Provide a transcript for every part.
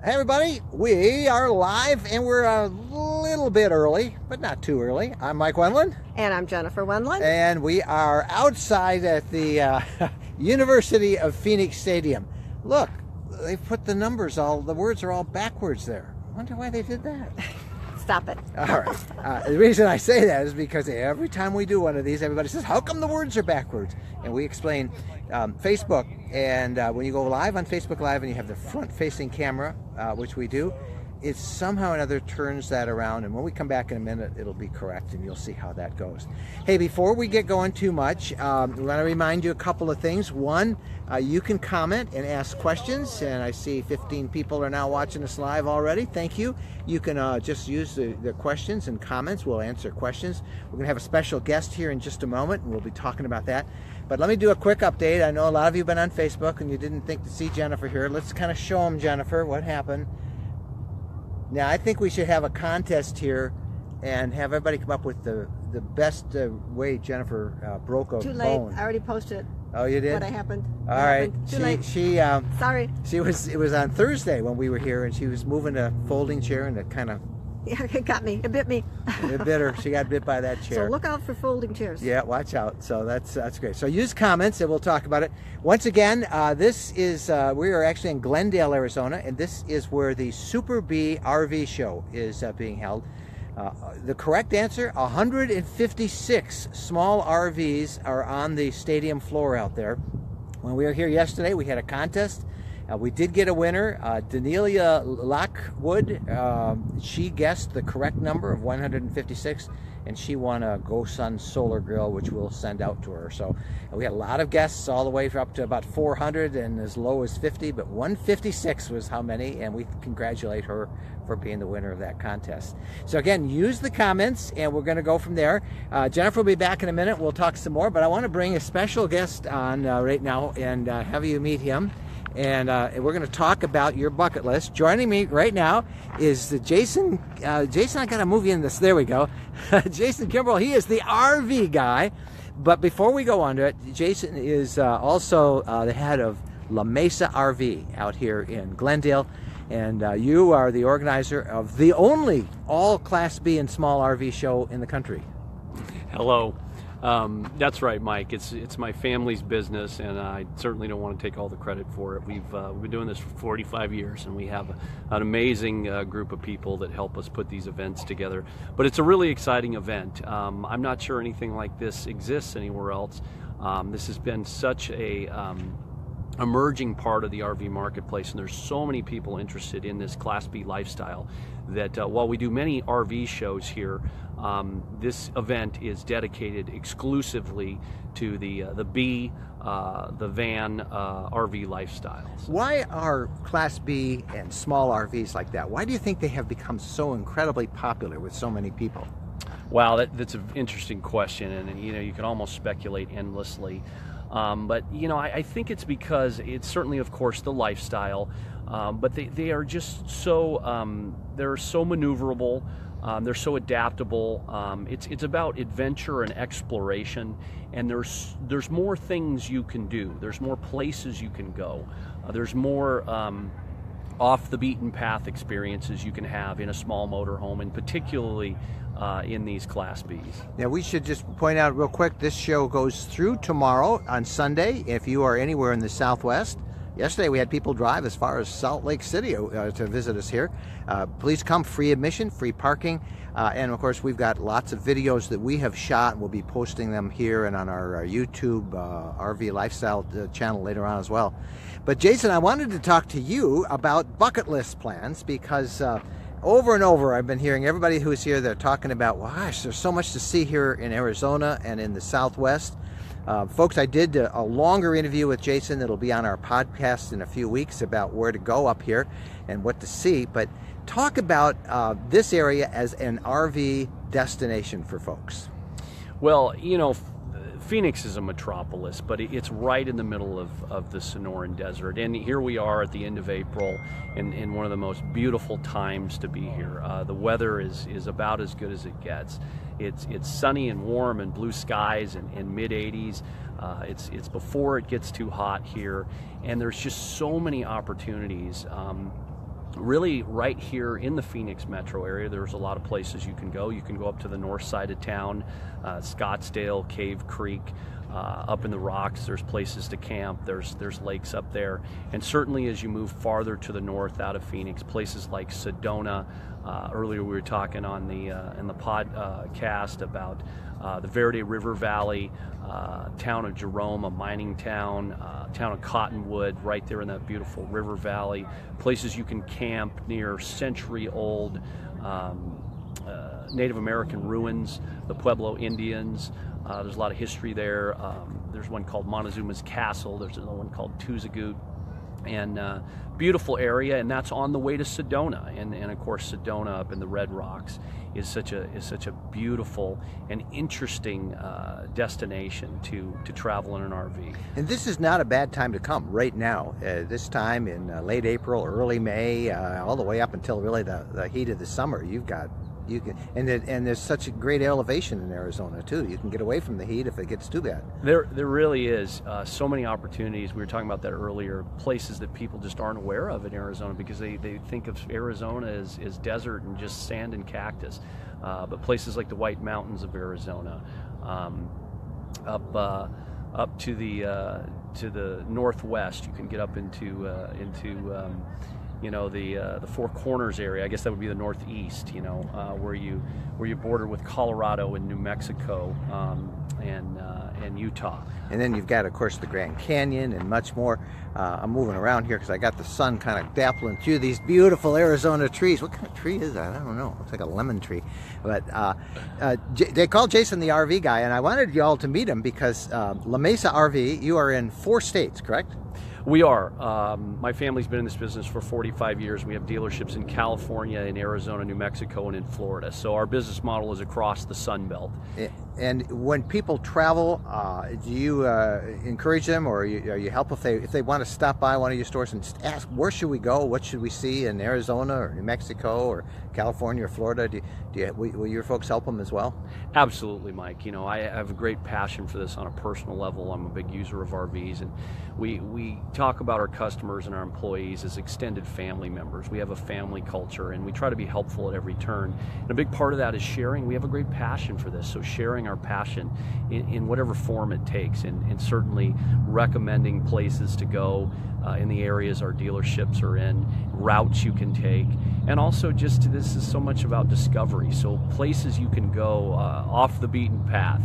Hey everybody, we are live and we're a little bit early, but not too early. I'm Mike Wendland. And I'm Jennifer Wendland. And we are outside at the University of Phoenix Stadium. Look, they put the words are all backwards there. I wonder why they did that. Stop it. All right. The reason I say that is because every time we do one of these, everybody says, how come the words are backwards? And we explain Facebook, and when you go live on Facebook Live and you have the front-facing camera, which we do, it somehow or another turns that around, and when we come back in a minute, it'll be correct, and you'll see how that goes. Hey, before we get going too much, we want to remind you a couple of things. One, you can comment and ask questions, and I see 15 people are now watching us live already. Thank you. You can just use the questions and comments. We'll answer questions. We're going to have a special guest here in just a moment, and we'll be talking about that. But let me do a quick update. I know a lot of you have been on Facebook, and you didn't think to see Jennifer here. Let's kind of show them, Jennifer, what happened. Now, I think we should have a contest here and have everybody come up with the best way Jennifer broke a bone. Too late. I already posted. Oh, you did? What happened. All right. Too late. Sorry. It was on Thursday when we were here, and she was moving a folding chair, and it kind of... Yeah, it got me. It bit me. It bit her. She got bit by that chair. So look out for folding chairs. Yeah, watch out. So that's great. So use comments, and we'll talk about it. Once again, this is we are actually in Glendale, Arizona, and this is where the Super Bee RV show is being held. The correct answer: 156 small RVs are on the stadium floor out there. When we were here yesterday, we had a contest. We did get a winner, Danelia Lockwood. She guessed the correct number of 156, and she won a GoSun solar grill, which we'll send out to her. So we had a lot of guests, all the way up to about 400 and as low as 50, but 156 was how many, and we congratulate her for being the winner of that contest. So again, use the comments, and we're going to go from there. Jennifer will be back in a minute. We'll talk some more, but I want to bring a special guest on right now and have you meet him. And we're going to talk about your bucket list. Joining me right now is Jason. Jason, I got to move you in this. There we go. Jason Kimbrel. He is the RV guy. But before we go on to it, Jason is also the head of La Mesa RV out here in Glendale. And you are the organizer of the only all Class B and small RV show in the country. Hello. That's right, Mike. It's my family's business, and I certainly don't want to take all the credit for it. We've been doing this for 45 years, and we have an amazing group of people that help us put these events together. But it's a really exciting event. I'm not sure anything like this exists anywhere else. This has been such a emerging part of the RV marketplace, and there's so many people interested in this Class B lifestyle that while we do many RV shows here, this event is dedicated exclusively to the B, the van RV lifestyles. Why are Class B and small RVs like that? Why do you think they have become so incredibly popular with so many people? Wow, that's an interesting question, and you can almost speculate endlessly. But I think it's because it's certainly, of course, the lifestyle, but they are just so they're so maneuverable. They're so adaptable. It's about adventure and exploration, and there's more things you can do. There's more places you can go. There's more off the beaten path experiences you can have in a small motorhome, and particularly in these Class Bs. Now, we should just point out real quick, this show goes through tomorrow on Sunday. If you are anywhere in the Southwest, yesterday we had people drive as far as Salt Lake City to visit us here. Please come, free admission, free parking, and of course we've got lots of videos that we have shot. We'll be posting them here and on our YouTube RV Lifestyle channel later on as well. But Jason, I wanted to talk to you about bucket list plans, because over and over I've been hearing everybody who's here, they're talking about, gosh, there's so much to see here in Arizona and in the Southwest. Folks, I did a longer interview with Jason that'll be on our podcast in a few weeks about where to go up here and what to see. But talk about this area as an RV destination for folks. Well, Phoenix is a metropolis, but it's right in the middle of the Sonoran Desert. And here we are at the end of April in one of the most beautiful times to be here. The weather is about as good as it gets. It's sunny and warm and blue skies and mid-80s. It's before it gets too hot here, and there's just so many opportunities really right here in the Phoenix metro area, there's a lot of places you can go. You can go up to the north side of town, Scottsdale, Cave Creek, up in the rocks. There's places to camp. There's lakes up there. And certainly as you move farther to the north out of Phoenix, places like Sedona. Earlier we were talking on the in the podcast about the Verde River Valley, town of Jerome, a mining town, town of Cottonwood, right there in that beautiful river valley. Places you can camp near century-old Native American ruins, the Pueblo Indians. There's a lot of history there. There's one called Montezuma's Castle. There's another one called Tuzagut. And beautiful area, and that's on the way to Sedona. And of course, Sedona up in the Red Rocks is such a beautiful and interesting destination to travel in an RV. And this is not a bad time to come right now. This time in late April, early May, all the way up until really the heat of the summer. And there's such a great elevation in Arizona too. You can get away from the heat if it gets too bad. There really is so many opportunities. We were talking about that earlier. Places that people just aren't aware of in Arizona because they think of Arizona as desert and just sand and cactus. But places like the White Mountains of Arizona, up to the northwest, you can get up into the Four Corners area. I guess that would be the northeast, where you border with Colorado and New Mexico and Utah. And then you've got, of course, the Grand Canyon and much more. I'm moving around here because I got the sun kind of dappling through these beautiful Arizona trees. What kind of tree is that? I don't know. It's like a lemon tree. But they call Jason the RV guy, and I wanted you all to meet him because La Mesa RV, you are in 4 states, correct? We are. My family's been in this business for 45 years. We have dealerships in California, in Arizona, New Mexico, and in Florida. So our business model is across the Sun Belt. And when people travel, do you encourage them, or are you help if they want to stop by one of your stores and just ask, where should we go? What should we see in Arizona or New Mexico or California or Florida? Will your folks help them as well? Absolutely, Mike. I have a great passion for this on a personal level. I'm a big user of RVs, and we talk about our customers and our employees as extended family members. We have a family culture, and we try to be helpful at every turn. And a big part of that is sharing. We have a great passion for this, so sharing our passion in whatever form it takes, and certainly recommending places to go in the areas our dealerships are in, routes you can take, and also just this is so much about discovery. So places you can go off the beaten path,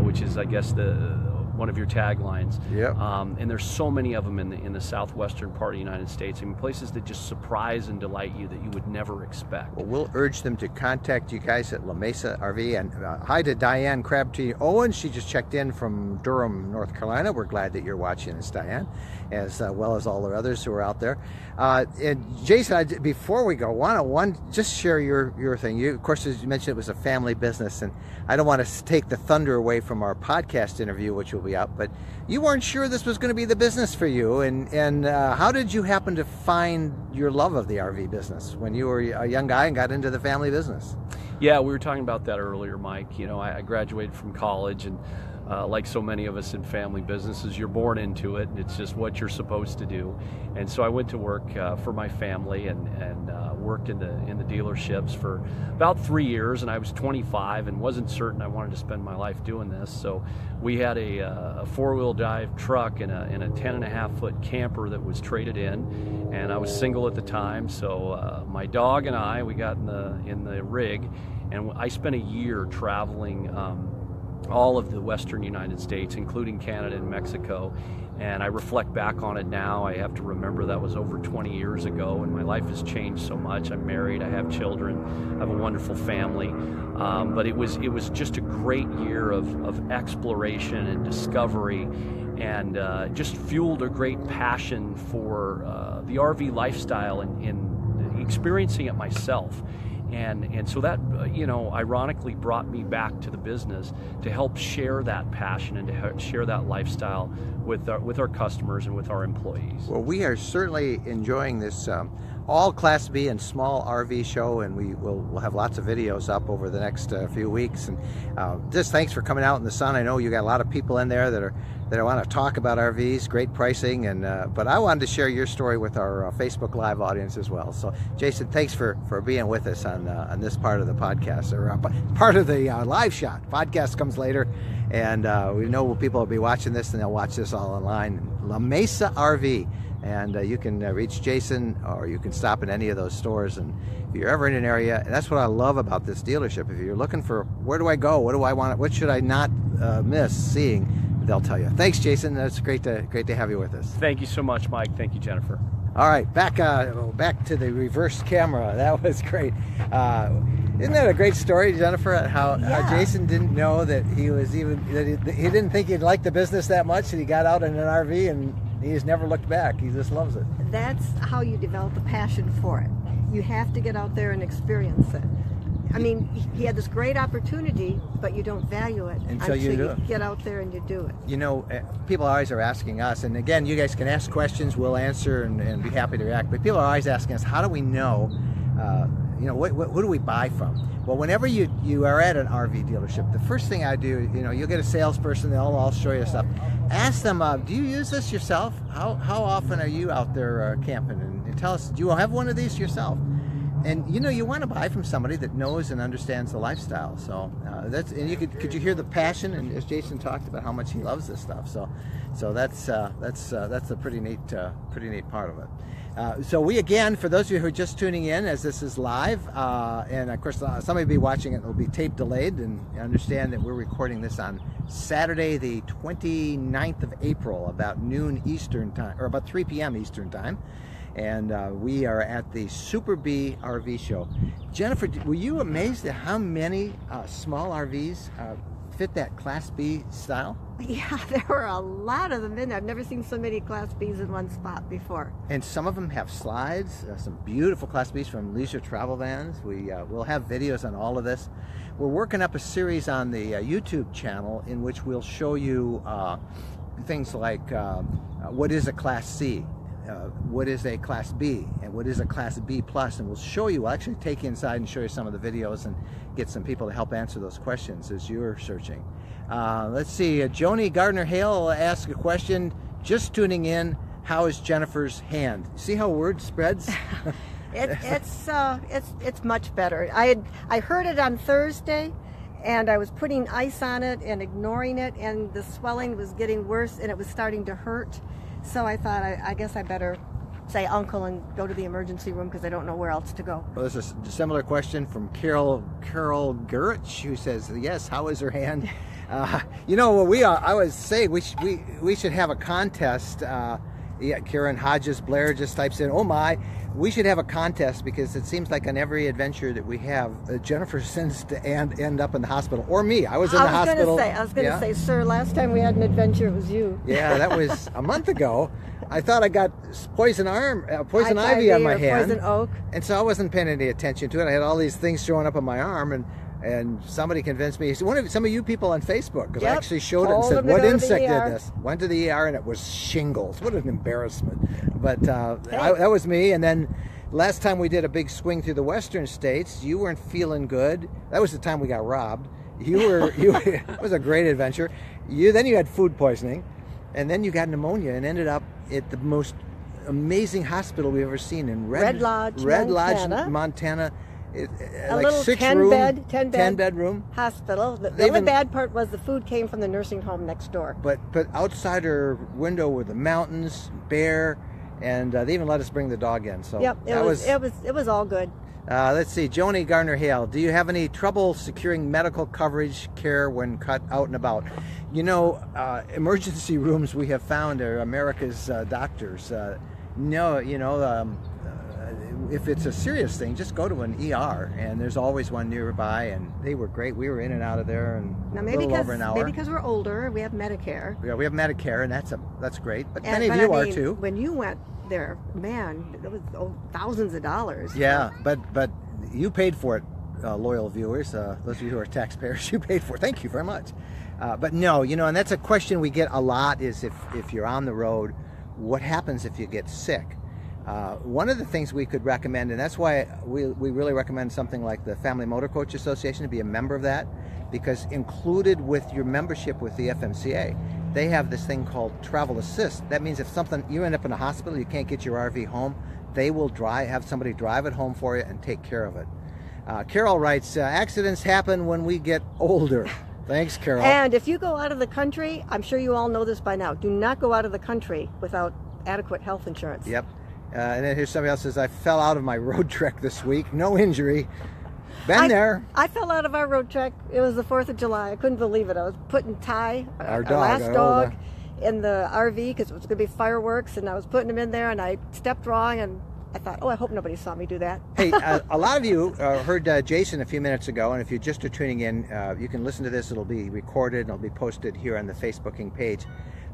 which is, I guess, one of your taglines. Yep. And there's so many of them in the southwestern part of the United States. I mean, places that just surprise and delight you that you would never expect. Well, we'll urge them to contact you guys at La Mesa RV. And hi to Diane Crabtree Owen. She just checked in from Durham, North Carolina. We're glad that you're watching us, Diane, as well as all the others who are out there. And Jason, before we go, just share your thing. Of course, as you mentioned, it was a family business, and I don't want to take the thunder away from our podcast interview, which will be up, but you weren't sure this was going to be the business for you, and how did you happen to find your love of the RV business when you were a young guy and got into the family business? Yeah, we were talking about that earlier, Mike. I graduated from college, and like so many of us in family businesses, you're born into it, and it's just what you're supposed to do. And so I went to work for my family and worked in the dealerships for about 3 years, and I was 25 and wasn't certain I wanted to spend my life doing this. So we had a four-wheel drive truck and a 10.5-foot camper that was traded in, and I was single at the time. So my dog and we got in the rig, and I spent a year traveling all of the western United States, including Canada and Mexico. And I reflect back on it now. I have to remember that was over 20 years ago, and my life has changed so much. I'm married, I have children, I have a wonderful family. But it was just a great year of exploration and discovery, and just fueled a great passion for the RV lifestyle and experiencing it myself. And so that, ironically brought me back to the business to help share that passion and to share that lifestyle with our customers and with our employees. Well, we are certainly enjoying this all Class B and small RV show, and we'll have lots of videos up over the next few weeks. And just thanks for coming out in the sun. I know you got a lot of people in there that want to talk about RVs, great pricing, and but I wanted to share your story with our Facebook Live audience as well. So Jason, thanks for being with us on this part of the podcast, or part of the live shot. Podcast comes later, and we know people will be watching this, and they'll watch this all online. La Mesa RV, and you can reach Jason, or you can stop in any of those stores. And if you're ever in an area, and that's what I love about this dealership, if you're looking for where do I go, what do I want, what should I not miss seeing, they'll tell you. Thanks, Jason. That's great to have you with us. Thank you so much, Mike. Thank you, Jennifer. All right, back to the reverse camera. That was great. Isn't that a great story, Jennifer? How Jason didn't know that he didn't think he'd like the business that much, and he got out in an RV and he's never looked back. He just loves it. That's how you develop a passion for it. You have to get out there and experience it. I mean, he had this great opportunity, but you don't value it until you do it. Get out there and you do it. You know, people always are asking us, and again, you guys can ask questions, we'll answer and be happy to react, but people are always asking us, how do we know, who do we buy from? Well, whenever you are at an RV dealership, the first thing I do, you'll get a salesperson, they'll all show you stuff. Ask them, do you use this yourself? How often are you out there camping? And tell us, do you have one of these yourself? And you want to buy from somebody that knows and understands the lifestyle. So and you could you hear the passion, and as Jason talked about how much he loves this stuff. So that's a pretty neat part of it. So we, again, for those of you who are just tuning in, as this is live, and of course somebody will be watching it, it'll be tape delayed, and understand that we're recording this on Saturday the 29th of April, about noon Eastern time, or about 3 p.m. Eastern time. And we are at the Super B RV show. Jennifer, were you amazed at how many small RVs fit that Class B style? Yeah, there were a lot of them in there. I've never seen so many Class Bs in one spot before. And some of them have slides, some beautiful Class Bs from leisure travel vans. We'll have videos on all of this. We're working up a series on the YouTube channel in which we'll show you things like what is a Class C? What is a Class B, and what is a Class B plus, and we'll actually take you inside and show you some of the videos and get some people to help answer those questions as you're searching. Let's see, Joni Gardner-Hale asked a question, just tuning in, how is Jennifer's hand? See how word spreads? It's much better. I heard it on Thursday, and I was putting ice on it and ignoring it, and the swelling was getting worse, and it was starting to hurt. So I thought, I guess I better say uncle and go to the emergency room, because I don't know where else to go. Well, there's a similar question from Carol Gurich, who says, yes, how is her hand? I was saying we should have a contest. Karen Hodges Blair just types in, oh my, we should have a contest, because it seems like on every adventure that we have, Jennifer sends to end up in the hospital, or me. I was in the hospital. I was going to say, sir, last time we had an adventure, it was you. Yeah, that was a month ago. I thought I got poison ivy on my hand. Poison oak. And so I wasn't paying any attention to it. I had all these things showing up on my arm, and somebody convinced me, some of you people on Facebook, because I actually showed it and said, what insect did this? Went to the ER, and it was shingles. What an embarrassment. But that was me. And then last time we did a big swing through the western states, you weren't feeling good. That was the time we got robbed. It was a great adventure. Then you had food poisoning, and then you got pneumonia and ended up at the most amazing hospital we've ever seen in Red Lodge, Montana. A little 10 bedroom hospital. The only bad part was the food came from the nursing home next door. But outside her window were the mountains, bare, and they even let us bring the dog in. So yep, it was all good. Let's see, Joni Gardner-Hale, do you have any trouble securing medical coverage care when cut out and about? Emergency rooms, we have found, are America's doctors. If it's a serious thing, just go to an ER, and there's always one nearby, and they were great. We were in and out of there in a little over an hour. Maybe because we're older, we have Medicare. Yeah, we have Medicare, and that's great. But many of you are too. When you went there, man, it was thousands of dollars. Yeah, but you paid for it, loyal viewers. Those of you who are taxpayers, you paid for it. Thank you very much. But no, and that's a question we get a lot: is if you're on the road, what happens if you get sick? One of the things we could recommend, and that's why we really recommend something like the Family Motor Coach Association, to be a member of that, because included with your membership with the FMCA, they have this thing called Travel Assist. That means if you end up in a hospital, you can't get your RV home, they will have somebody drive it home for you and take care of it. Carol writes, accidents happen when we get older. Thanks, Carol. And if you go out of the country, I'm sure you all know this by now, do not go out of the country without adequate health insurance. Yep. And then here's somebody else says, I fell out of my road trek this week. No injury. Been there. I fell out of our road trek. It was the 4th of July. I couldn't believe it. I was putting Ty, our last dog, in the RV because it was going to be fireworks, and I was putting him in there, and I stepped wrong, and I thought, oh, I hope nobody saw me do that. Hey, a lot of you heard Jason a few minutes ago, and if you just are tuning in, you can listen to this. It'll be recorded, and it'll be posted here on the Facebooking page.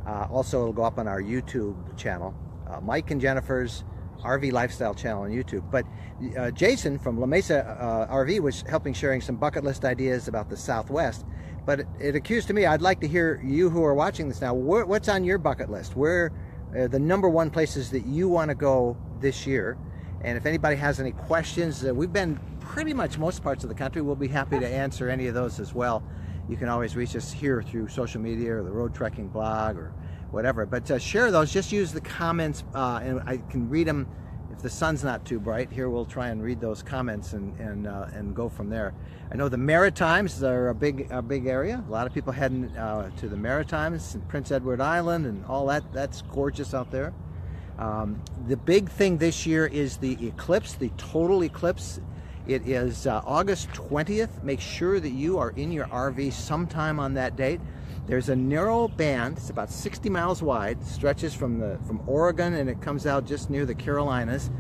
Also, it'll go up on our YouTube channel. Mike and Jennifer's RV Lifestyle channel on YouTube. But Jason from La Mesa RV was helping sharing some bucket list ideas about the Southwest. But it occurs to me, I'd like to hear you who are watching this now, what's on your bucket list? Where the #1 places that you want to go this year? And if anybody has any questions, we've been pretty much most parts of the country. We'll be happy to answer any of those as well. You can always reach us here through social media or the Road Trekking blog or whatever, but share those. Just use the comments, and I can read them if the sun's not too bright. Here we'll try and read those comments and go from there. I know the Maritimes are a big area. A lot of people heading to the Maritimes and Prince Edward Island and all that. That's gorgeous out there. The big thing this year is the eclipse, the total eclipse. It is August 20th. Make sure that you are in your RV sometime on that date. There's a narrow band, it's about 60 miles wide, stretches from Oregon, and it comes out just near the Carolinas.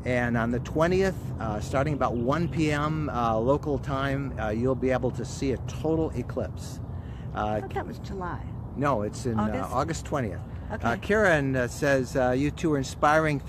And on the 20th, starting about 1 p.m. Local time, you'll be able to see a total eclipse. I thought that was July. No, it's in August 20th. Okay. Karen says, you two are inspiring.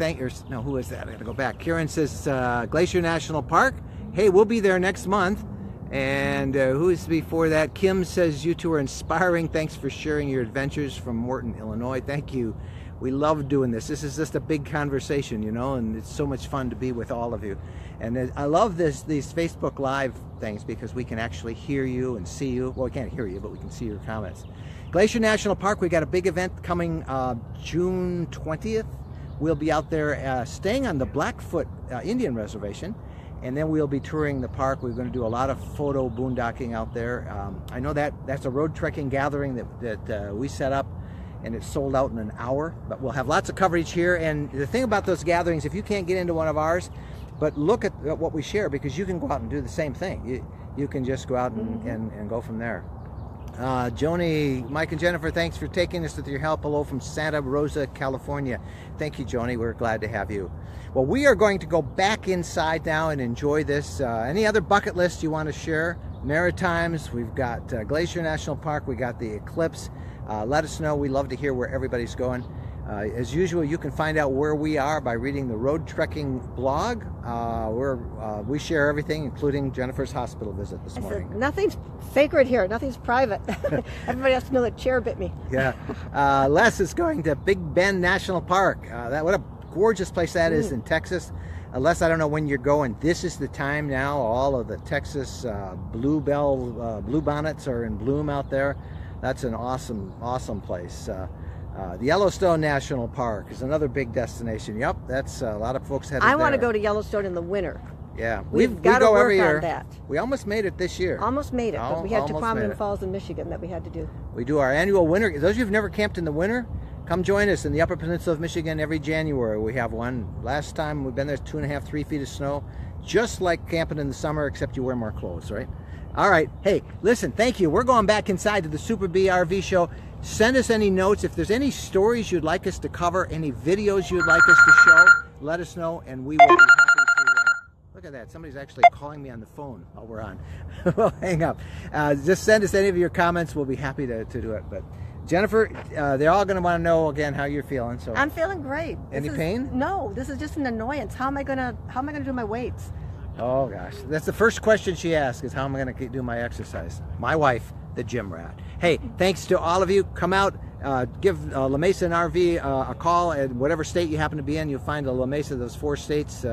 No, who is that? I gotta go back. Karen says, Glacier National Park. Hey, we'll be there next month. And who is before that? Kim says, you two are inspiring. Thanks for sharing your adventures from Morton, Illinois. Thank you. We love doing this. This is just a big conversation, you know, and it's so much fun to be with all of you. And I love these Facebook Live things because we can actually hear you and see you. Well, we can't hear you, but we can see your comments. Glacier National Park, we got a big event coming June 20th. We'll be out there staying on the Blackfoot Indian Reservation. And then we'll be touring the park. We're going to do a lot of photo boondocking out there. I know that's a road trekking gathering that we set up, and it's sold out in an hour. But we'll have lots of coverage here. And the thing about those gatherings, if you can't get into one of ours, but look at what we share, because you can go out and do the same thing. You can just go out and go from there. Joni, Mike and Jennifer, thanks for taking us with your help. Hello from Santa Rosa, California. Thank you, Joni. We're glad to have you. Well, we are going to go back inside now and enjoy this. Any other bucket list you want to share? Maritimes, we've got Glacier National Park, we got the eclipse. Let us know. We love to hear where everybody's going. As usual, you can find out where we are by reading the Road Trekking blog. We share everything, including Jennifer's hospital visit this morning. Said, nothing's sacred here. Nothing's private. Everybody has to know that chair bit me. Yeah. Les is going to Big Bend National Park. What a gorgeous place that is in Texas. Les, I don't know when you're going. This is the time now. All of the Texas bluebonnets are in bloom out there. That's an awesome place. The Yellowstone National Park is another big destination. Yep, that's a lot of folks headed there. I want to go to Yellowstone in the winter. Yeah, we've got to work every year. on that. We almost made it this year. Almost made it, but we had Prominent Falls in Michigan that we had to do. We do our annual winter. Those of you who've never camped in the winter, come join us in the Upper Peninsula of Michigan every January. We have one. Last time we've been there, 2.5, 3 feet of snow, just like camping in the summer, except you wear more clothes, right? All right. Hey, listen, thank you. We're going back inside to the Super Bee RV show. Send us any notes. If there's any stories you'd like us to cover, any videos you'd like us to show, let us know, and we will be happy to. Look at that. Somebody's actually calling me on the phone while we're on. We'll hang up. Just send us any of your comments. We'll be happy to do it. But Jennifer, they're all going to want to know again how you're feeling. So I'm feeling great. Any pain? No. This is just an annoyance. How am I gonna do my weights? Oh gosh, that's the first question she asks, is how am I going to do my exercise? My wife, the gym rat. Hey, thanks to all of you. Come out, Give La Mesa and RV a call at whatever state you happen to be in. You'll find a La Mesa, those 4 states,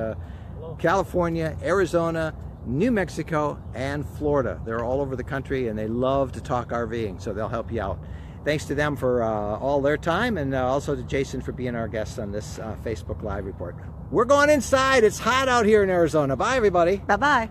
California, Arizona, New Mexico, and Florida. They're all over the country, and they love to talk RVing, so they'll help you out. Thanks to them for all their time, and also to Jason for being our guest on this Facebook Live report. We're going inside. It's hot out here in Arizona. Bye, everybody. Bye-bye.